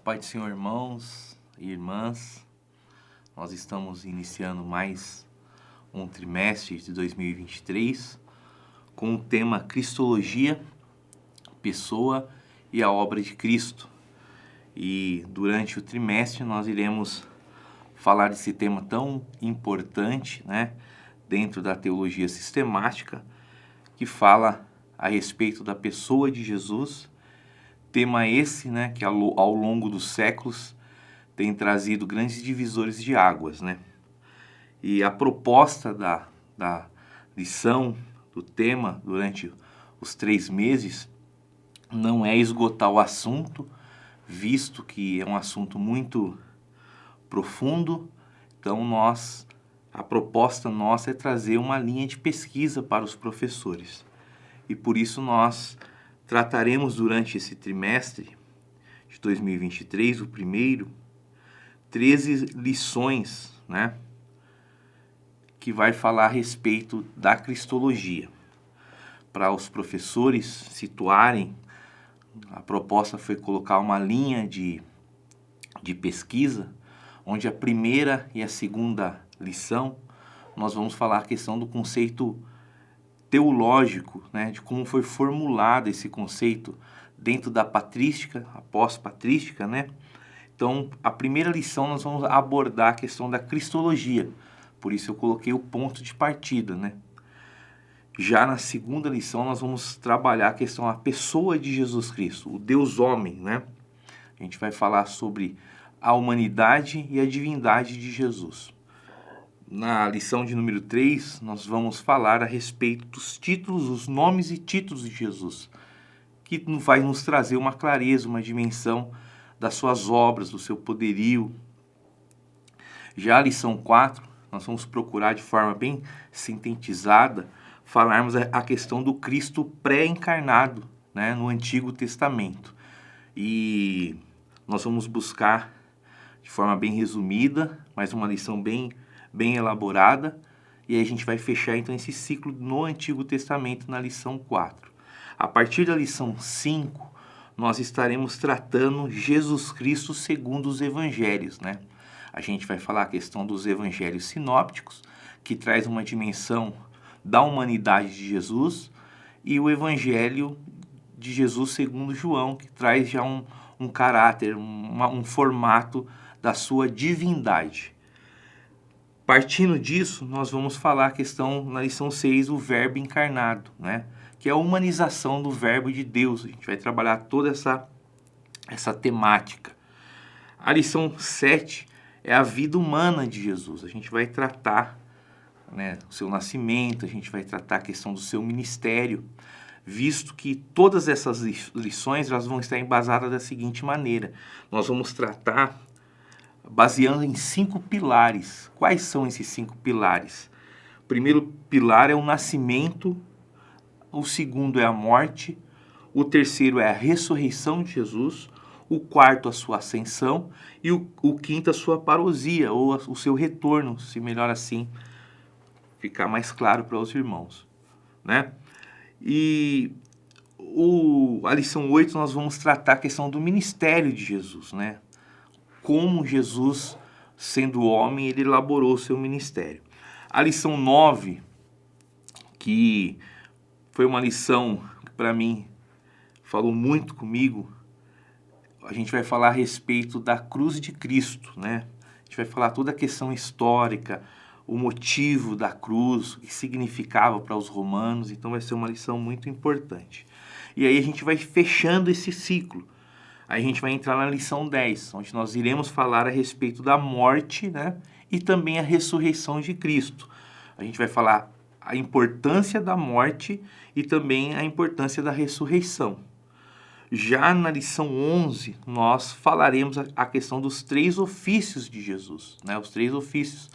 Pai do Senhor, irmãos e irmãs, nós estamos iniciando mais um trimestre de 2023 com o tema Cristologia, Pessoa e a Obra de Cristo. E durante o trimestre nós iremos falar desse tema tão importante, dentro da teologia sistemática, que fala a respeito da pessoa de Jesus. Tema esse, que ao longo dos séculos tem trazido grandes divisores de águas, E a proposta da lição, do tema, durante os 3 meses, não é esgotar o assunto, visto que é um assunto muito profundo. Então a proposta nossa é trazer uma linha de pesquisa para os professores. E por isso nós trataremos durante esse trimestre de 2023, o primeiro, 13 lições, que vai falar a respeito da cristologia. Para os professores situarem, a proposta foi colocar uma linha de pesquisa, onde a primeira e a segunda lição, nós vamos falar a questão do conceito teológico, de como foi formulado esse conceito dentro da patrística, a pós-patrística, Então, a primeira lição nós vamos abordar a questão da cristologia, por isso eu coloquei o ponto de partida, Já na segunda lição nós vamos trabalhar a questão da pessoa de Jesus Cristo, o Deus homem, A gente vai falar sobre a humanidade e a divindade de Jesus. Na lição de número 3, nós vamos falar a respeito dos títulos, os nomes e títulos de Jesus, que vai nos trazer uma clareza, uma dimensão das suas obras, do seu poderio. Já a lição 4, nós vamos procurar de forma bem sintetizada, falarmos a questão do Cristo pré-encarnado, no Antigo Testamento. E nós vamos buscar, de forma bem resumida, mas uma lição bem elaborada, e aí a gente vai fechar então esse ciclo no Antigo Testamento na lição 4. A partir da lição 5, nós estaremos tratando Jesus Cristo segundo os evangelhos, A gente vai falar a questão dos evangelhos sinópticos, que traz uma dimensão da humanidade de Jesus, e o evangelho de Jesus segundo João, que traz já um caráter, um formato da sua divindade. Partindo disso, nós vamos falar a questão, na lição 6, o verbo encarnado, que é a humanização do verbo de Deus. A gente vai trabalhar toda essa temática. A lição 7 é a vida humana de Jesus. A gente vai tratar o seu nascimento, a gente vai tratar a questão do seu ministério, visto que todas essas lições elas vão estar embasadas da seguinte maneira. Nós vamos tratar baseando em 5 pilares. Quais são esses 5 pilares? O primeiro pilar é o nascimento, o segundo é a morte, o terceiro é a ressurreição de Jesus, o quarto a sua ascensão e o quinto a sua parousia, ou o seu retorno, se melhor assim ficar mais claro para os irmãos. E a lição 8 nós vamos tratar a questão do ministério de Jesus, Como Jesus, sendo homem, ele elaborou o seu ministério. A lição 9, que foi uma lição que para mim falou muito comigo, a gente vai falar a respeito da cruz de Cristo, A gente vai falar toda a questão histórica, o motivo da cruz, o que significava para os romanos, então vai ser uma lição muito importante. E aí a gente vai fechando esse ciclo. Aí a gente vai entrar na lição 10, onde nós iremos falar a respeito da morte, e também a ressurreição de Cristo. A gente vai falar a importância da morte e também a importância da ressurreição. Já na lição 11, nós falaremos a questão dos 3 ofícios de Jesus, Os 3 ofícios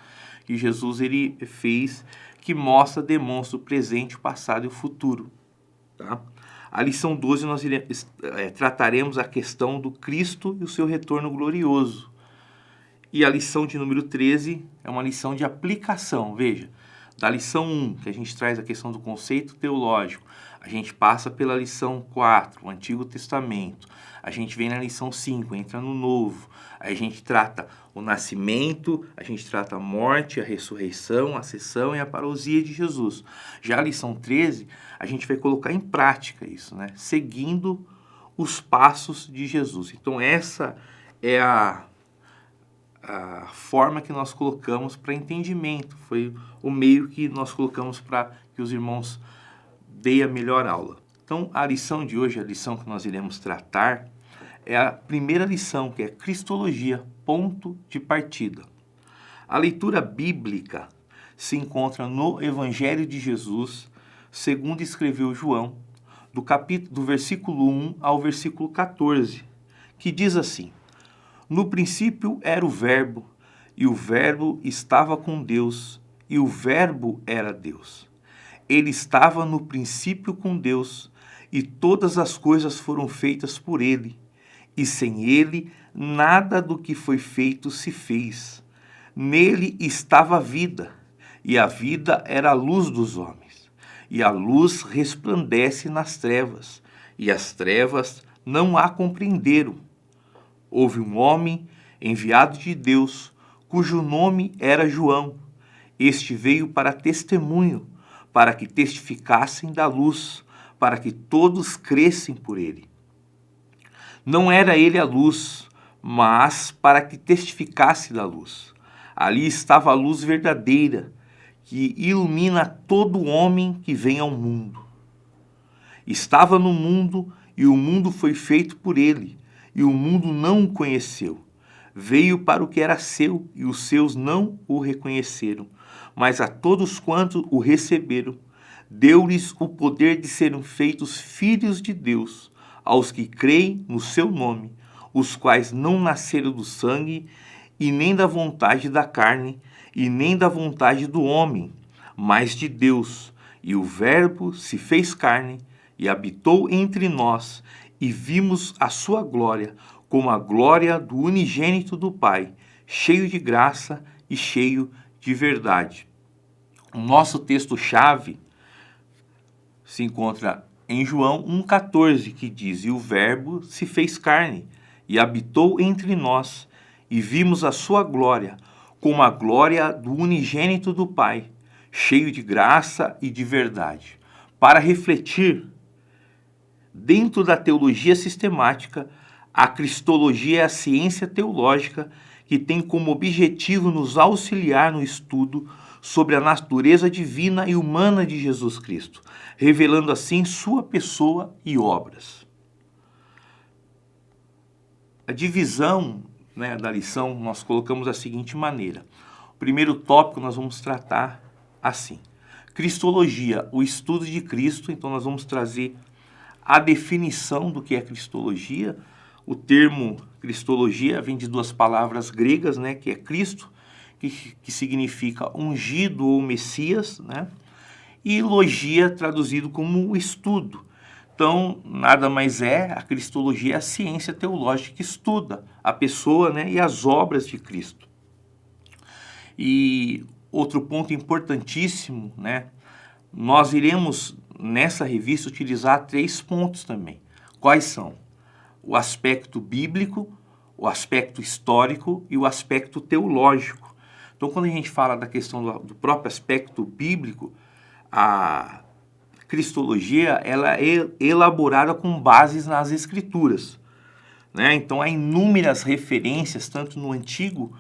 que Jesus ele fez, que demonstra o presente, o passado e o futuro, A lição 12 nós trataremos a questão do Cristo e o seu retorno glorioso. E a lição de número 13 é uma lição de aplicação. Veja, da lição 1, que a gente traz a questão do conceito teológico, a gente passa pela lição 4, o Antigo Testamento. A gente vem na lição 5, entra no novo. Aí a gente trata o nascimento, a gente trata a morte, a ressurreição, a ascensão e a parousia de Jesus. Já a lição 13, a gente vai colocar em prática isso, né? Seguindo os passos de Jesus. Então essa é a forma que nós colocamos para entendimento. Foi o meio que nós colocamos para que os irmãos deem a melhor aula. Então, a lição de hoje, a lição que nós iremos tratar, é a primeira lição, que é Cristologia, ponto de partida. A leitura bíblica se encontra no Evangelho de Jesus, segundo escreveu João, do versículo 1 ao versículo 14, que diz assim: No princípio era o Verbo, e o Verbo estava com Deus, e o Verbo era Deus. Ele estava no princípio com Deus, e todas as coisas foram feitas por ele, e sem ele nada do que foi feito se fez. Nele estava a vida, e a vida era a luz dos homens. E a luz resplandece nas trevas, e as trevas não a compreenderam. Houve um homem enviado de Deus, cujo nome era João. Este veio para testemunho, para que testificassem da luz, para que todos crescem por ele. Não era ele a luz, mas para que testificasse da luz. Ali estava a luz verdadeira, que ilumina todo homem que vem ao mundo. Estava no mundo, e o mundo foi feito por ele, e o mundo não o conheceu. Veio para o que era seu, e os seus não o reconheceram. Mas a todos quantos o receberam, deu-lhes o poder de serem feitos filhos de Deus, aos que creem no seu nome, os quais não nasceram do sangue, e nem da vontade da carne, e nem da vontade do homem, mas de Deus. E o Verbo se fez carne, e habitou entre nós, e vimos a sua glória, como a glória do unigênito do Pai, cheio de graça e cheio de verdade. O nosso texto-chave se encontra em João 1,14, que diz: E o Verbo se fez carne, e habitou entre nós, e vimos a sua glória, como a glória do unigênito do Pai, cheio de graça e de verdade. Para refletir, dentro da teologia sistemática, a cristologia é a ciência teológica que tem como objetivo nos auxiliar no estudo sobre a natureza divina e humana de Jesus Cristo, revelando assim sua pessoa e obras. A divisão, da lição nós colocamos da seguinte maneira. O primeiro tópico nós vamos tratar assim: Cristologia, o estudo de Cristo. Então nós vamos trazer a definição do que é cristologia. O termo cristologia vem de duas palavras gregas, que é Cristo, que significa ungido ou Messias, e logia traduzido como estudo. Então, nada mais é, a cristologia é a ciência teológica que estuda a pessoa, e as obras de Cristo. E outro ponto importantíssimo, nós iremos nessa revista utilizar 3 pontos também. Quais são? O aspecto bíblico, o aspecto histórico e o aspecto teológico. Então, quando a gente fala da questão do próprio aspecto bíblico, a cristologia ela é elaborada com bases nas Escrituras. Então, há inúmeras referências, tanto no Antigo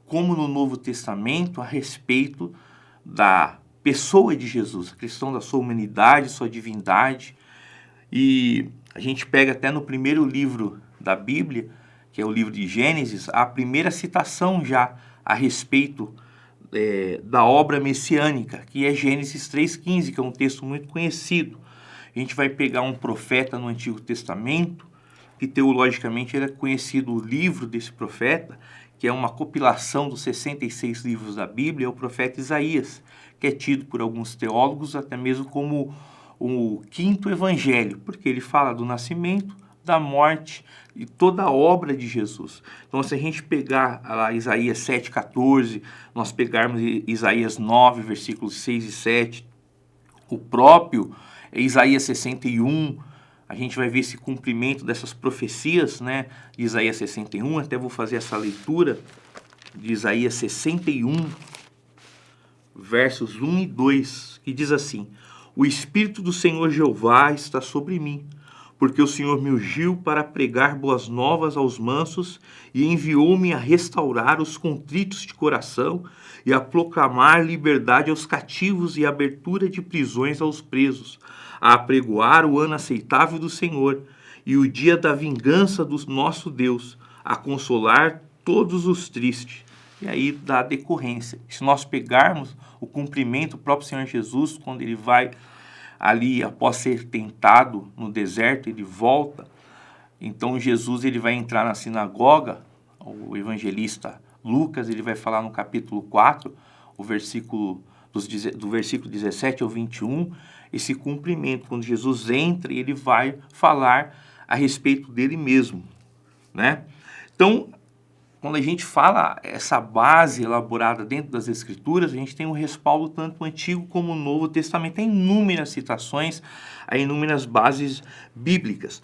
como no Novo Testamento, a respeito da pessoa de Jesus, a questão da sua humanidade, sua divindade. E a gente pega até no primeiro livro da Bíblia, que é o livro de Gênesis, a primeira citação já a respeito da obra messiânica, que é Gênesis 3,15, que é um texto muito conhecido. A gente vai pegar um profeta no Antigo Testamento, que teologicamente era conhecido o livro desse profeta, que é uma compilação dos 66 livros da Bíblia, é o profeta Isaías, que é tido por alguns teólogos até mesmo como o 5º evangelho, porque ele fala do nascimento, da morte e toda a obra de Jesus. Então, se a gente pegar lá Isaías 7,14, nós pegarmos Isaías 9, versículos 6 e 7, o próprio Isaías 61, a gente vai ver esse cumprimento dessas profecias, né, de Isaías 61, até vou fazer essa leitura de Isaías 61, versos 1 e 2, que diz assim: O Espírito do Senhor Jeová está sobre mim, porque o Senhor me ungiu para pregar boas novas aos mansos e enviou-me a restaurar os contritos de coração e a proclamar liberdade aos cativos e abertura de prisões aos presos, a apregoar o ano aceitável do Senhor e o dia da vingança do nosso Deus, a consolar todos os tristes. E aí dá a decorrência. Se nós pegarmos o cumprimento do próprio Senhor Jesus, quando ele vai ali, após ser tentado no deserto, ele volta. Então Jesus ele vai entrar na sinagoga, o evangelista Lucas, ele vai falar no capítulo 4, o versículo, do versículo 17 ao 21, esse cumprimento, quando Jesus entra, ele vai falar a respeito dele mesmo, né? Então, quando a gente fala essa base elaborada dentro das Escrituras, a gente tem um respaldo tanto no Antigo como no Novo Testamento. Tem inúmeras citações, há inúmeras bases bíblicas.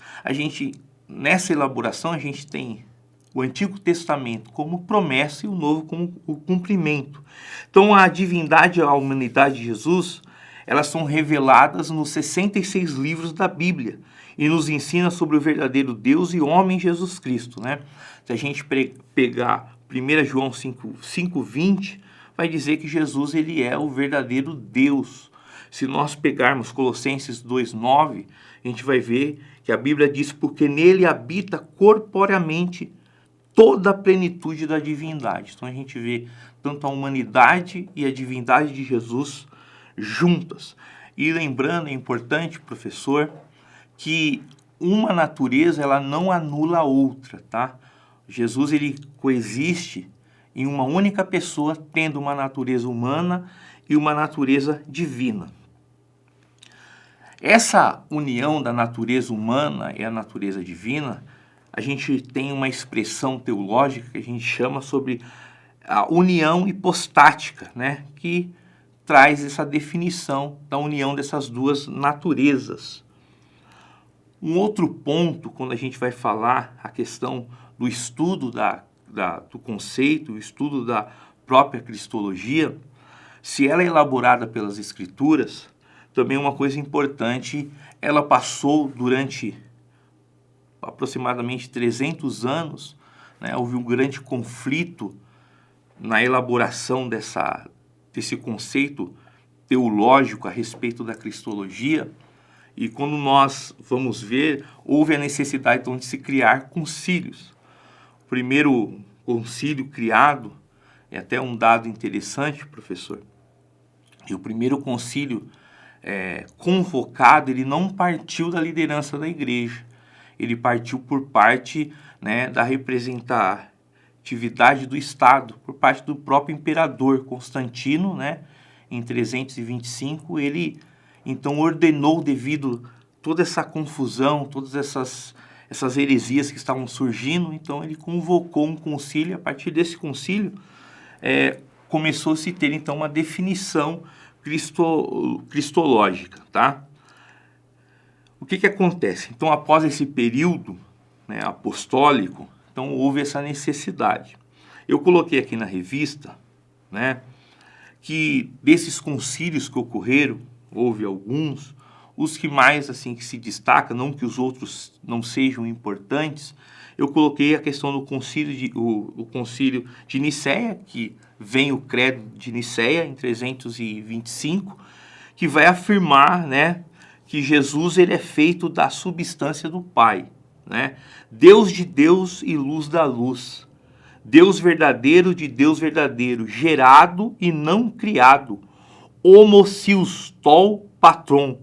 Nessa elaboração, a gente tem o Antigo Testamento como promessa e o Novo como o cumprimento. Então, a divindade e a humanidade de Jesus, elas são reveladas nos 66 livros da Bíblia e nos ensina sobre o verdadeiro Deus e homem Jesus Cristo, né? Se a gente pegar 1 João 5:20, vai dizer que Jesus ele é o verdadeiro Deus. Se nós pegarmos Colossenses 2:9, a gente vai ver que a Bíblia diz: porque nele habita corporeamente toda a plenitude da divindade. Então a gente vê tanto a humanidade e a divindade de Jesus juntas. E lembrando, é importante, professor, que uma natureza ela não anula a outra, tá? Jesus ele coexiste em uma única pessoa, tendo uma natureza humana e uma natureza divina. Essa união da natureza humana e a natureza divina, a gente tem uma expressão teológica que a gente chama sobre a união hipostática, né? Que traz essa definição da união dessas duas naturezas. Um outro ponto, quando a gente vai falar a questão do estudo do conceito, o estudo da própria cristologia, se ela é elaborada pelas Escrituras, também uma coisa importante, ela passou durante aproximadamente 300 anos, né, houve um grande conflito na elaboração desse conceito teológico a respeito da cristologia. E quando nós vamos ver, houve a necessidade então de se criar concílios. O primeiro concílio criado, é até um dado interessante, professor, e o primeiro concílio convocado, ele não partiu da liderança da igreja, ele partiu por parte, né, da representatividade do Estado, por parte do próprio imperador Constantino, né, em 325, ele então ordenou, devido a toda essa confusão, todas essas heresias que estavam surgindo, então ele convocou um concílio. A partir desse concílio, começou-se a ter então uma definição cristológica, tá? O que acontece? Então, após esse período, né, apostólico, então houve essa necessidade. Eu coloquei aqui na revista, né, que desses concílios que ocorreram, houve alguns, os que mais assim que se destacam, não que os outros não sejam importantes, eu coloquei a questão do concílio o concílio de Nicéia, que vem o credo de Nicéia em 325, que vai afirmar, né, que Jesus ele é feito da substância do Pai, né? Deus de Deus e luz da luz, Deus verdadeiro de Deus verdadeiro, gerado e não criado, homocius tol patron,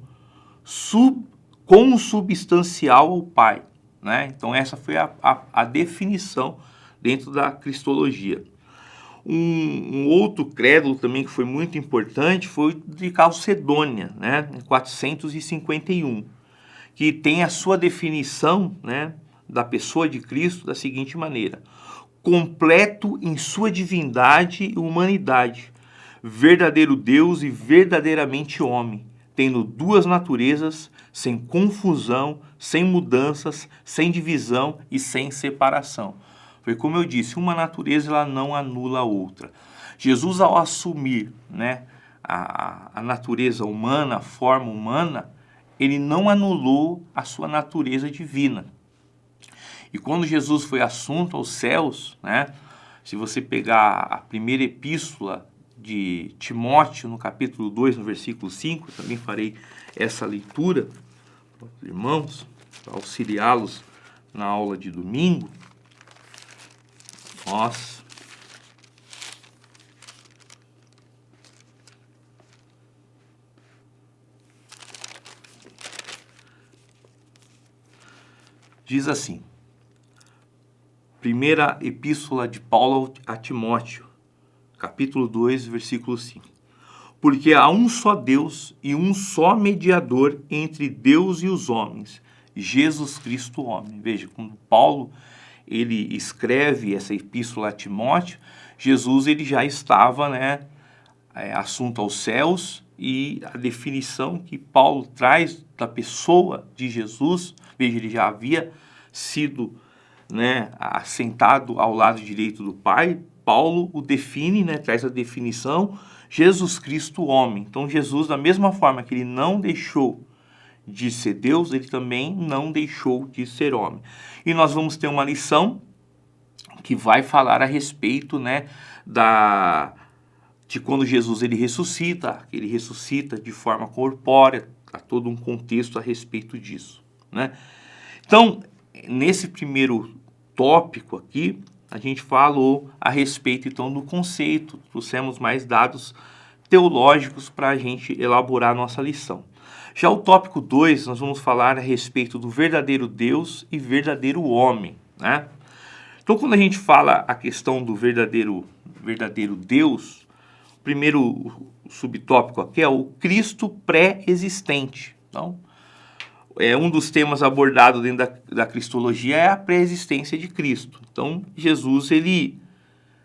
consubstancial ao Pai, né? Então essa foi a definição dentro da cristologia. Um outro credo também que foi muito importante foi o de Calcedônia, né? Em 451, que tem a sua definição, né, da pessoa de Cristo da seguinte maneira: completo em sua divindade e humanidade, verdadeiro Deus e verdadeiramente homem, tendo duas naturezas, sem confusão, sem mudanças, sem divisão e sem separação. Foi como eu disse, uma natureza ela não anula a outra. Jesus, ao assumir, né, a natureza humana, a forma humana, ele não anulou a sua natureza divina. E quando Jesus foi assunto aos céus, né, se você pegar a primeira epístola de Timóteo, no capítulo 2, no versículo 5, também farei essa leitura para os irmãos, para auxiliá-los na aula de domingo. Diz assim, primeira epístola de Paulo a Timóteo, capítulo 2, versículo 5. Porque há um só Deus e um só mediador entre Deus e os homens, Jesus Cristo homem. Veja, quando Paulo ele escreve essa epístola a Timóteo, Jesus ele já estava, né, assunto aos céus, e a definição que Paulo traz da pessoa de Jesus, veja, ele já havia sido, né, assentado ao lado direito do Pai. Paulo o define, né, traz a definição, Jesus Cristo homem. Então Jesus, da mesma forma que ele não deixou de ser Deus, ele também não deixou de ser homem. E nós vamos ter uma lição que vai falar a respeito, né, de quando Jesus ele ressuscita de forma corpórea, há todo um contexto a respeito disso, né? Então, nesse primeiro tópico aqui, a gente falou a respeito então do conceito, trouxemos mais dados teológicos para a gente elaborar a nossa lição. Já o tópico 2, nós vamos falar a respeito do verdadeiro Deus e verdadeiro homem, né? Então, quando a gente fala a questão do verdadeiro Deus, o primeiro subtópico aqui é o Cristo pré-existente. Então, um dos temas abordados dentro da cristologia é a pré-existência de Cristo. Então, Jesus, ele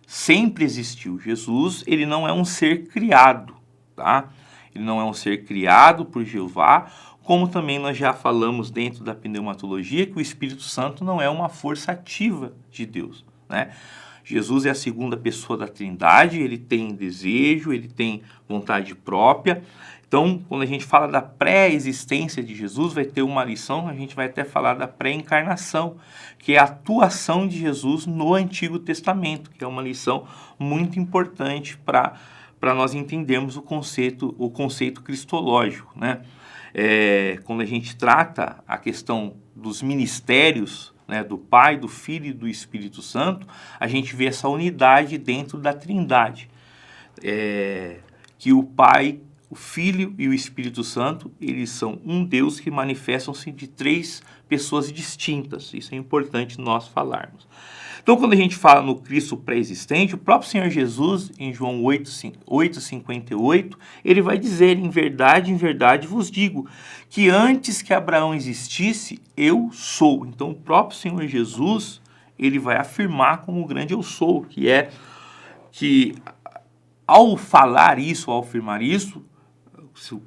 sempre existiu. Jesus, ele não é um ser criado, tá? Ele não é um ser criado por Jeová, como também nós já falamos dentro da pneumatologia, que o Espírito Santo não é uma força ativa de Deus, né? Jesus é a segunda pessoa da Trindade, ele tem desejo, ele tem vontade própria. Então, quando a gente fala da pré-existência de Jesus, vai ter uma lição, a gente vai até falar da pré-encarnação, que é a atuação de Jesus no Antigo Testamento, que é uma lição muito importante para nós entendermos o conceito cristológico, né? Quando a gente trata a questão dos ministérios, né, do Pai, do Filho e do Espírito Santo, a gente vê essa unidade dentro da Trindade, que o Pai, o Filho e o Espírito Santo, eles são um Deus que manifestam-se de três pessoas distintas. Isso é importante nós falarmos. Então, quando a gente fala no Cristo pré-existente, o próprio Senhor Jesus, em João 8,58, ele vai dizer, em verdade vos digo, que antes que Abraão existisse, eu sou. Então, o próprio Senhor Jesus, ele vai afirmar como o grande eu sou, que ao falar isso, ao afirmar isso,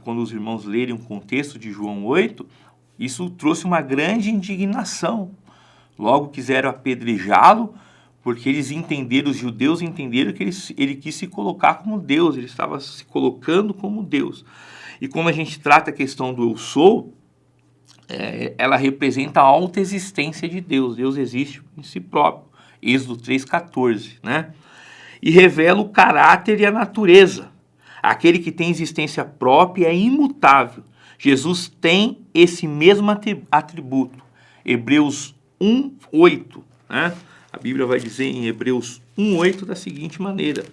quando os irmãos lerem o contexto de João 8, isso trouxe uma grande indignação. Logo quiseram apedrejá-lo, porque os judeus entenderam que ele quis se colocar como Deus, ele estava se colocando como Deus. E quando a gente trata a questão do eu sou, ela representa a autoexistência de Deus. Deus existe em si próprio. Êxodo 3,14, né? E revela o caráter e a natureza. Aquele que tem existência própria é imutável. Jesus tem esse mesmo atributo. Hebreus 1:8, né? A Bíblia vai dizer em Hebreus 1:8 da seguinte maneira: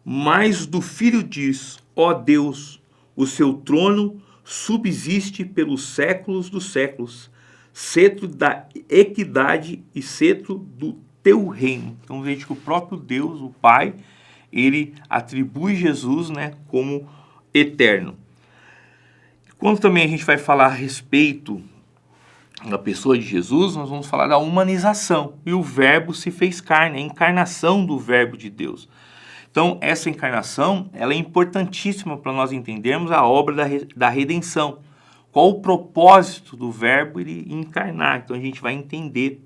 mas do Filho diz, ó Deus, o seu trono subsiste pelos séculos dos séculos, cetro da equidade e cetro do teu reino. Então veja que o próprio Deus, o Pai, ele atribui Jesus, né, como eterno. Quando também a gente vai falar a respeito da pessoa de Jesus, nós vamos falar da humanização. E o verbo se fez carne, a encarnação do verbo de Deus. Então, essa encarnação, ela é importantíssima para nós entendermos a obra da redenção. Qual o propósito do verbo ele encarnar? Então, a gente vai entender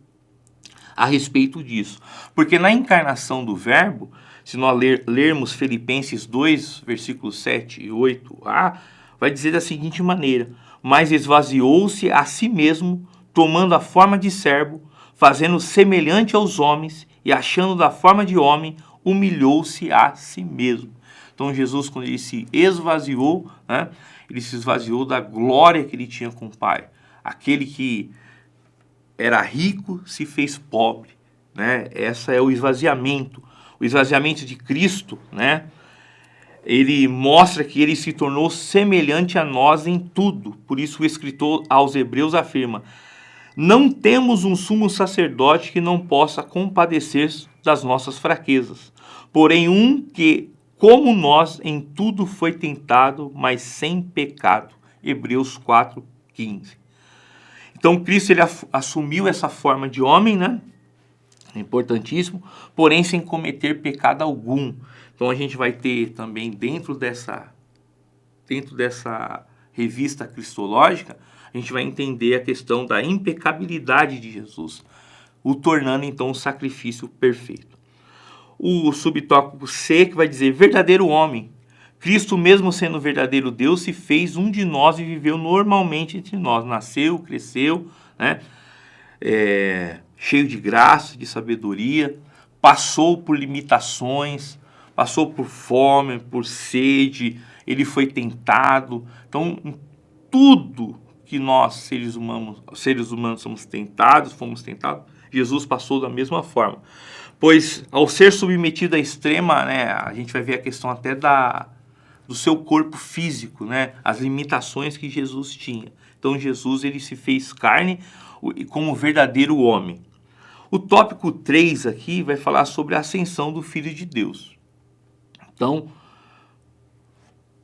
a respeito disso. Porque na encarnação do verbo, se nós lermos Filipenses 2, versículos 7 e 8a, vai dizer da seguinte maneira: mas esvaziou-se a si mesmo, tomando a forma de servo, fazendo semelhante aos homens, e achando da forma de homem, humilhou-se a si mesmo. Então Jesus, quando ele se esvaziou, né, ele se esvaziou da glória que ele tinha com o Pai. Aquele que era rico se fez pobre, né? Essa é o esvaziamento. O esvaziamento de Cristo, né? Ele mostra que ele se tornou semelhante a nós em tudo. Por isso o escritor aos Hebreus afirma: não temos um sumo sacerdote que não possa compadecer das nossas fraquezas, porém um que, como nós, em tudo foi tentado, mas sem pecado. Hebreus 4:15. Então Cristo ele assumiu essa forma de homem, né? Importantíssimo, porém sem cometer pecado algum. Então a gente vai ter também dentro dessa revista cristológica, a gente vai entender a questão da impecabilidade de Jesus, o tornando então um sacrifício perfeito. O subtópico C que vai dizer verdadeiro homem. Cristo, mesmo sendo verdadeiro Deus, se fez um de nós e viveu normalmente entre nós. Nasceu, cresceu, né? Cheio de graça, de sabedoria, passou por limitações, passou por fome, por sede, ele foi tentado. Então, em tudo que nós, seres humanos somos tentados, Jesus passou da mesma forma. Pois, ao ser submetido à extrema, né, a gente vai ver a questão até do seu corpo físico, né, as limitações que Jesus tinha. Então, Jesus ele se fez carne como verdadeiro homem. O tópico 3 aqui vai falar sobre a ascensão do Filho de Deus. Então,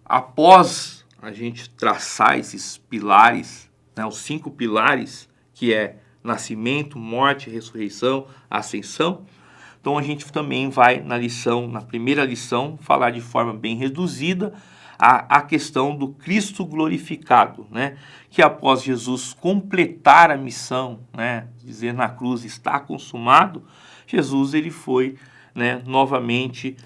após a gente traçar esses pilares, né, os 5 pilares, que é nascimento, morte, ressurreição, ascensão, então a gente também vai na primeira lição, falar de forma bem reduzida a questão do Cristo glorificado, né? Que após Jesus completar a missão, né? Dizer na cruz está consumado, Jesus ele foi, né, novamente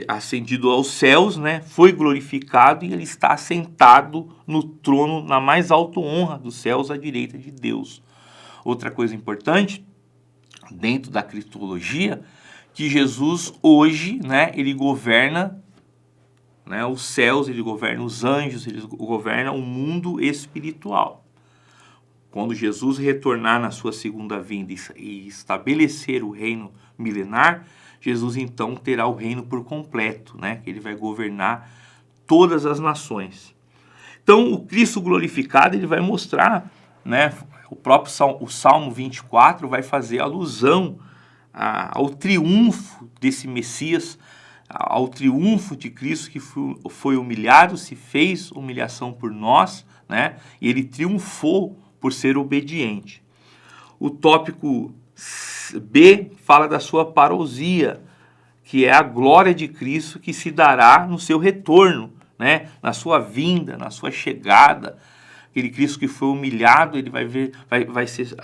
ascendido aos céus, né? Foi glorificado e ele está assentado no trono na mais alta honra dos céus à direita de Deus. Outra coisa importante dentro da cristologia, que Jesus hoje, né, ele governa, né, os céus, ele governa os anjos, ele governa o mundo espiritual. Quando Jesus retornar na sua segunda vinda e estabelecer o reino milenar, Jesus então terá o reino por completo, né, que ele vai governar todas as nações. Então, o Cristo glorificado, ele vai mostrar, né, o Salmo 24 vai fazer alusão ao triunfo desse Messias, ao triunfo de Cristo que foi humilhado, se fez humilhação por nós, né? E ele triunfou por ser obediente. O tópico B fala da sua parousia, que é a glória de Cristo que se dará no seu retorno, né? Na sua vinda, na sua chegada. Aquele Cristo que foi humilhado, ele vai ser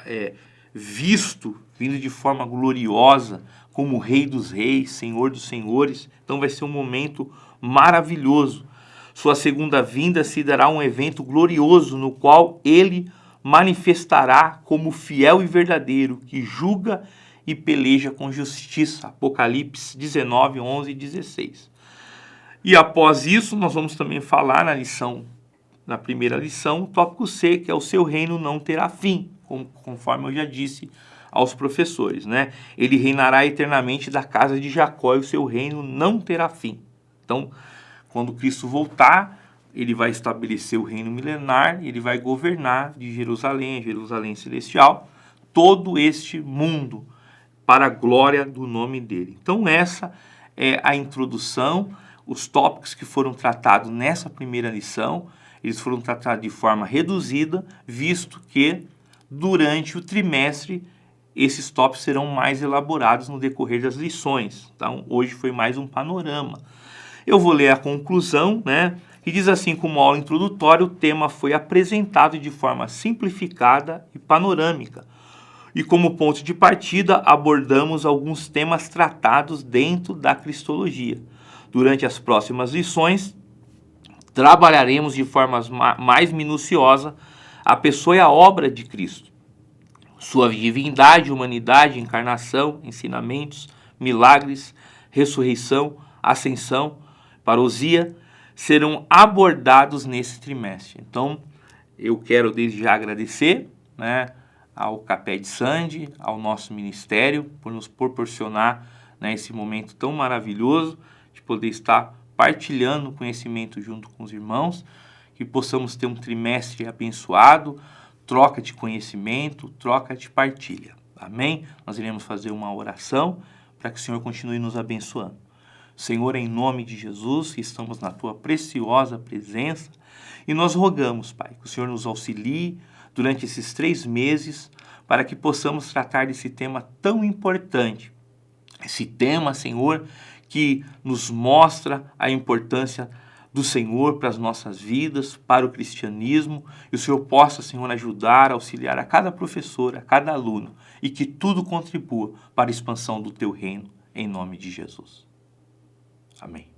visto, vindo de forma gloriosa, como Rei dos Reis, Senhor dos Senhores. Então vai ser um momento maravilhoso. Sua segunda vinda se dará um evento glorioso, no qual ele manifestará como fiel e verdadeiro, que julga e peleja com justiça. Apocalipse 19, 11 e 16. E após isso, nós vamos também falar na primeira lição, o tópico C, que é o seu reino não terá fim, conforme eu já disse aos professores, né? Ele reinará eternamente da casa de Jacó e o seu reino não terá fim. Então, quando Cristo voltar, ele vai estabelecer o reino milenar, ele vai governar de Jerusalém, Jerusalém celestial, todo este mundo para a glória do nome dele. Então, essa é a introdução, os tópicos que foram tratados nessa primeira lição. Eles foram tratados de forma reduzida, visto que durante o trimestre esses tópicos serão mais elaborados no decorrer das lições. Então, hoje foi mais um panorama. Eu vou ler a conclusão, né? Que diz assim: como aula introdutória, o tema foi apresentado de forma simplificada e panorâmica. E como ponto de partida, abordamos alguns temas tratados dentro da Cristologia. Durante as próximas lições, trabalharemos de forma mais minuciosa a pessoa e a obra de Cristo, sua divindade, humanidade, encarnação, ensinamentos, milagres, ressurreição, ascensão, parousia, serão abordados nesse trimestre. Então, eu quero desde já agradecer, né, ao Capé de Sande, ao nosso ministério, por nos proporcionar, né, esse momento tão maravilhoso de poder estar partilhando conhecimento junto com os irmãos, que possamos ter um trimestre abençoado, troca de conhecimento, troca de partilha. Amém? Nós iremos fazer uma oração para que o Senhor continue nos abençoando. Senhor, em nome de Jesus, estamos na Tua preciosa presença e nós rogamos, Pai, que o Senhor nos auxilie durante esses 3 meses para que possamos tratar desse tema tão importante. Esse tema, Senhor, que nos mostra a importância do Senhor para as nossas vidas, para o cristianismo, e o Senhor possa, Senhor, ajudar, auxiliar a cada professor, a cada aluno, e que tudo contribua para a expansão do Teu reino, em nome de Jesus. Amém.